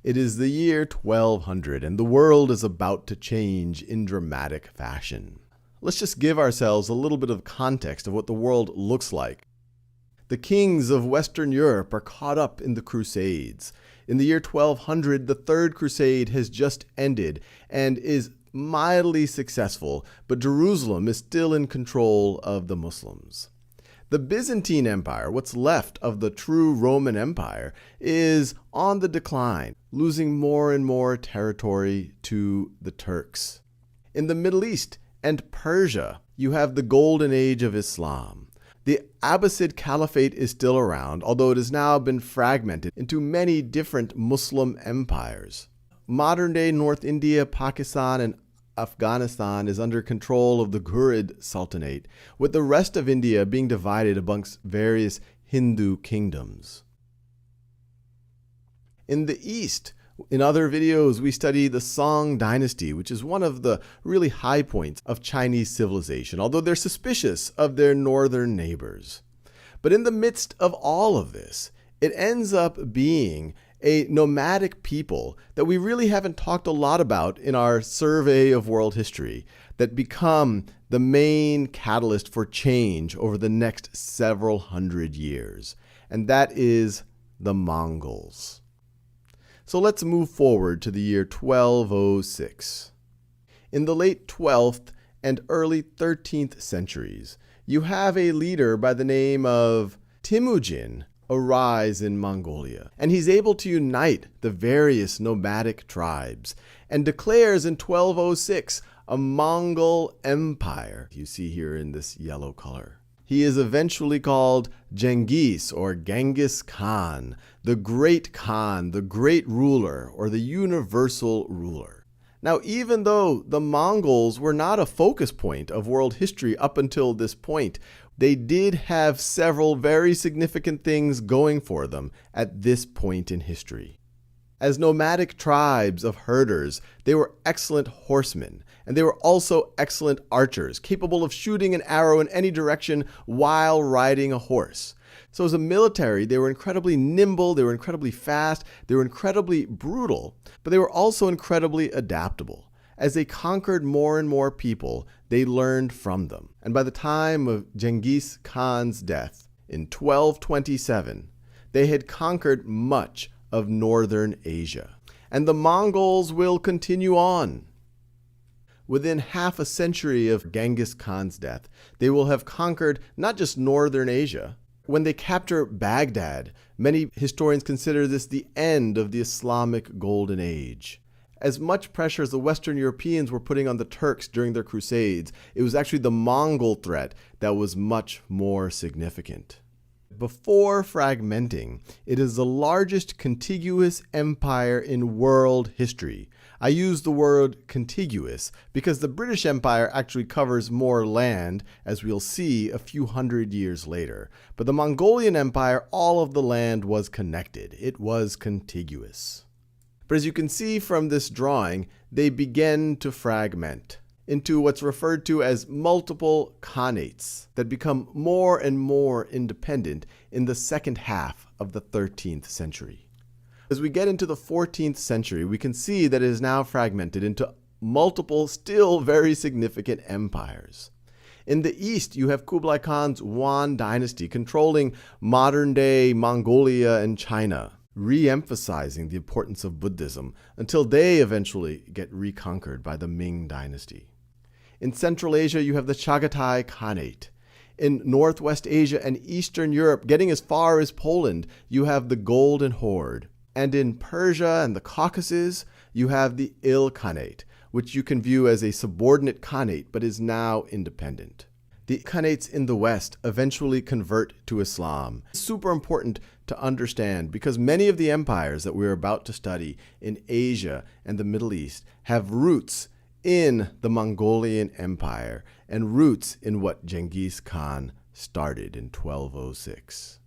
It is the year 1200, and the world is about to change in dramatic fashion. Let's just give ourselves a little bit of context of what the world looks like. The kings of Western Europe are caught up in the Crusades. In the year 1200, the Third Crusade has just ended and is mildly successful, but Jerusalem is still in control of the Muslims. The Byzantine Empire, what's left of the true Roman Empire, is on the decline, losing more and more territory to the Turks. In the Middle East and Persia, you have the golden age of Islam. The Abbasid Caliphate is still around, although it has now been fragmented into many different Muslim empires. Modern-day North India, Pakistan, and Afghanistan is under control of the Ghurid Sultanate, with the rest of India being divided amongst various Hindu kingdoms. In the East, in other videos, we study the Song Dynasty, which is one of the really high points of Chinese civilization, although they're suspicious of their northern neighbors. But in the midst of all of this, it ends up being a nomadic people that we really haven't talked a lot about in our survey of world history that become the main catalyst for change over the next several hundred years. And that is the Mongols. So let's move forward to the year 1206. In the late 12th and early 13th centuries, you have a leader by the name of Temujin arise in Mongolia, and he's able to unite the various nomadic tribes and declares in 1206 a Mongol Empire, you see here in this yellow color. He is eventually called Genghis or Genghis Khan, the Great Khan, the Great Ruler, or the Universal Ruler. Now, even though the Mongols were not a focus point of world history up until this point, they did have several very significant things going for them at this point in history. As nomadic tribes of herders, they were excellent horsemen, and they were also excellent archers, capable of shooting an arrow in any direction while riding a horse. So as a military, they were incredibly nimble, they were incredibly fast, they were incredibly brutal, but they were also incredibly adaptable. As they conquered more and more people, they learned from them. And by the time of Genghis Khan's death in 1227, they had conquered much of northern Asia. And the Mongols will continue on. Within half a century of Genghis Khan's death, they will have conquered not just northern Asia. When they capture Baghdad, many historians consider this the end of the Islamic Golden Age. As much pressure as the Western Europeans were putting on the Turks during their crusades, it was actually the Mongol threat that was much more significant. Before fragmenting, it is the largest contiguous empire in world history. I use the word contiguous because the British Empire actually covers more land, as we'll see a few hundred years later. But the Mongolian Empire, all of the land was connected. It was contiguous. But as you can see from this drawing, they begin to fragment into what's referred to as multiple khanates that become more and more independent in the second half of the 13th century. As we get into the 14th century, we can see that it is now fragmented into multiple, still very significant empires. In the east, you have Kublai Khan's Yuan Dynasty controlling modern-day Mongolia and China, re-emphasizing the importance of Buddhism until they eventually get reconquered by the Ming Dynasty. In Central Asia, you have the Chagatai Khanate. In Northwest Asia and Eastern Europe, getting as far as Poland, you have the Golden Horde. And in Persia and the Caucasus, you have the Ilkhanate, which you can view as a subordinate khanate but is now independent. The khanates in the West eventually convert to Islam. It's super important to understand because many of the empires that we're about to study in Asia and the Middle East have roots in the Mongolian Empire and roots in what Genghis Khan started in 1206.